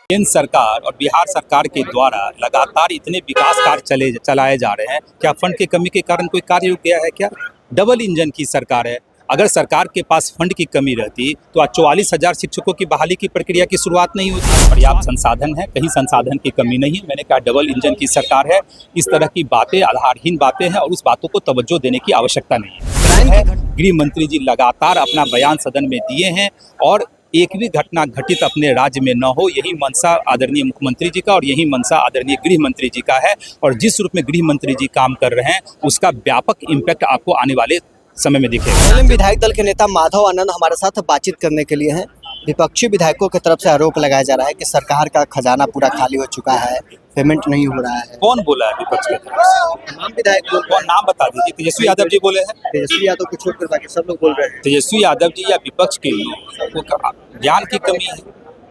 केंद्र सरकार और बिहार सरकार के द्वारा लगातार इतने विकास कार्य चलाए जा रहे हैं। क्या फंड की कमी के कारण कोई कार्य रुक गया है? क्या डबल इंजन की सरकार है। अगर सरकार के पास फंड की कमी रहती तो आज 44,000 शिक्षकों की बहाली की प्रक्रिया की शुरुआत नहीं होती। पर्याप्त संसाधन है, कहीं संसाधन की कमी नहीं है। मैंने कहा डबल इंजन की सरकार है। इस तरह की बातें आधारहीन बातें हैं और उस बातों को तवज्जो देने की आवश्यकता नहीं है। गृह मंत्री जी लगातार अपना बयान सदन में दिए हैं और एक भी घटना घटित अपने राज्य में न हो, यही मनसा आदरणीय मुख्यमंत्री जी का और यही मनसा आदरणीय गृह मंत्री जी का है। और जिस रूप में गृह मंत्री जी काम कर रहे हैं उसका व्यापक इम्पैक्ट आपको आने वाले समय में दिखेगा। विधायक दल के नेता माधव आनंद हमारे साथ बातचीत करने के लिए हैं। विपक्षी विधायकों की तरफ से आरोप लगाया जा रहा है कि सरकार का खजाना पूरा खाली हो चुका है, पेमेंट नहीं हो रहा है। कौन बोला है विपक्ष के तरफ से? तमाम विधायक कौन नाम बता दीजिए। तेजस्वी यादव जी बोले हैं। तेजस्वी यादव को छोड़कर बाकी सब लोग बोल रहे हैं। तेजस्वी यादव जी या विपक्ष के लोगों को ज्ञान की कमी है।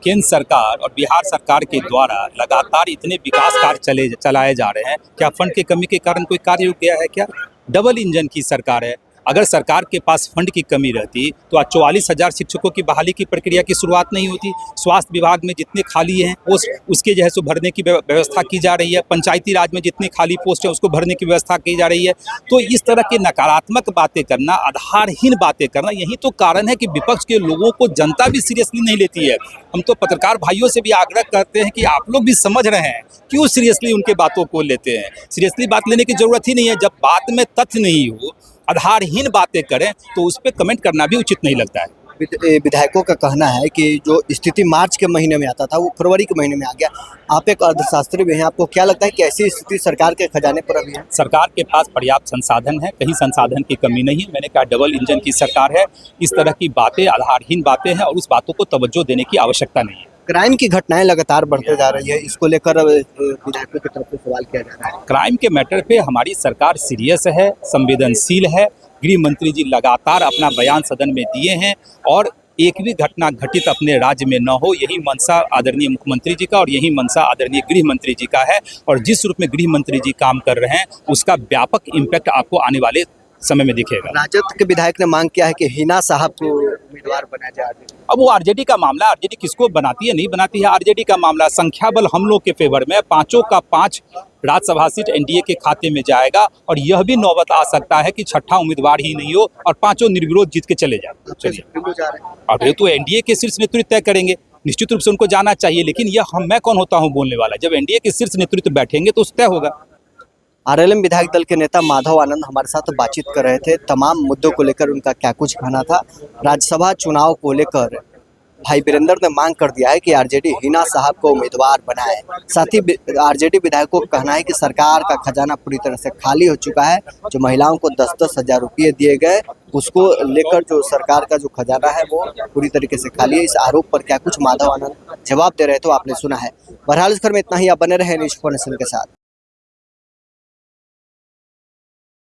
केंद्र सरकार और बिहार सरकार के द्वारा लगातार इतने विकास कार्य चलाए जा रहे हैं। क्या फंड की कमी के कारण कोई कार्य रुक गया है? क्या डबल इंजन की सरकार है। अगर सरकार के पास फंड की कमी रहती तो आज 44,000 शिक्षकों की बहाली की प्रक्रिया की शुरुआत नहीं होती। स्वास्थ्य विभाग में जितने खाली हैं उसके जो है सो भरने की व्यवस्था की जा रही है। पंचायती राज में जितनी खाली पोस्ट है उसको भरने की व्यवस्था की जा रही है। तो इस तरह की नकारात्मक बातें करना, आधारहीन बातें करना, यही तो कारण है कि विपक्ष के लोगों को जनता भी सीरियसली नहीं लेती है। हम तो पत्रकार भाइयों से भी आग्रह करते हैं कि आप लोग भी समझ रहे हैं क्यों सीरियसली उनके बातों को लेते हैं। सीरियसली बात लेने की जरूरत ही नहीं है। जब बात में तथ्य नहीं हो, आधारहीन बातें करें तो उस पर कमेंट करना भी उचित नहीं लगता है। विधायकों का कहना है कि जो स्थिति मार्च के महीने में आता था वो फरवरी के महीने में आ गया। आप एक अर्थशास्त्री भी हैं, आपको क्या लगता है कि ऐसी स्थिति सरकार के खजाने पर अभी है? सरकार के पास पर्याप्त संसाधन है, कहीं संसाधन की कमी नहीं है। मैंने कहा डबल इंजन की सरकार है। इस तरह की बातें आधारहीन बातें हैं और उस बातों को तवज्जो देने की आवश्यकता नहीं है। क्राइम की घटनाएं लगातार बढ़ते जा रही है, इसको लेकर विधायकों की तरफ से सवाल किया जा रहा है। क्राइम के मैटर पे हमारी सरकार सीरियस है, संवेदनशील है। गृह मंत्री जी लगातार अपना बयान सदन में दिए हैं और एक भी घटना घटित अपने राज्य में न हो, यही मनसा आदरणीय मुख्यमंत्री जी का और यही मनसा आदरणीय गृह मंत्री जी का है। और जिस रूप में गृह मंत्री जी काम कर रहे हैं उसका व्यापक इम्पैक्ट आपको आने वाले समय में दिखेगा। राजद के विधायक ने मांग किया है कि हिना साहब को उम्मीदवार बनाया जाए। अब वो आरजेडी का मामला, आरजेडी किसको बनाती है नहीं बनाती है, आरजेडी का मामला। संख्या बल हम लोग के फेवर में, 5 का 5 राज्यसभा सीट एनडीए के खाते में जाएगा और यह भी नौबत आ सकता है कि छठा उम्मीदवार ही नहीं हो और 5 निर्विरोध जीत के चले जाए। चलिए, अब ये तो एनडीए के शीर्ष नेतृत्व तय करेंगे। निश्चित रूप से उनको जाना चाहिए, लेकिन यह मैं कौन होता हूँ बोलने वाला। जब एनडीए के शीर्ष नेतृत्व बैठेंगे तो तय होगा। आरएलएम विधायक दल के नेता माधव आनंद हमारे साथ बातचीत कर रहे थे। तमाम मुद्दों को लेकर उनका क्या कुछ कहना था। राज्यसभा चुनाव को लेकर भाई वीरेंद्र ने मांग कर दिया है कि आरजेडी हिना साहब को उम्मीदवार बनाए। साथ ही आरजेडी विधायकों का कहना है कि सरकार का खजाना पूरी तरह से खाली हो चुका है। जो महिलाओं को 10-10 हजार रुपये दिए गए उसको लेकर जो सरकार का जो खजाना है वो पूरी तरीके से खाली है। इस आरोप पर क्या कुछ माधव आनंद जवाब दे रहे तो आपने सुना है। बहरहाल इस खबर में इतना ही। आप बने रहे न्यूज़ 4 नेशन के साथ।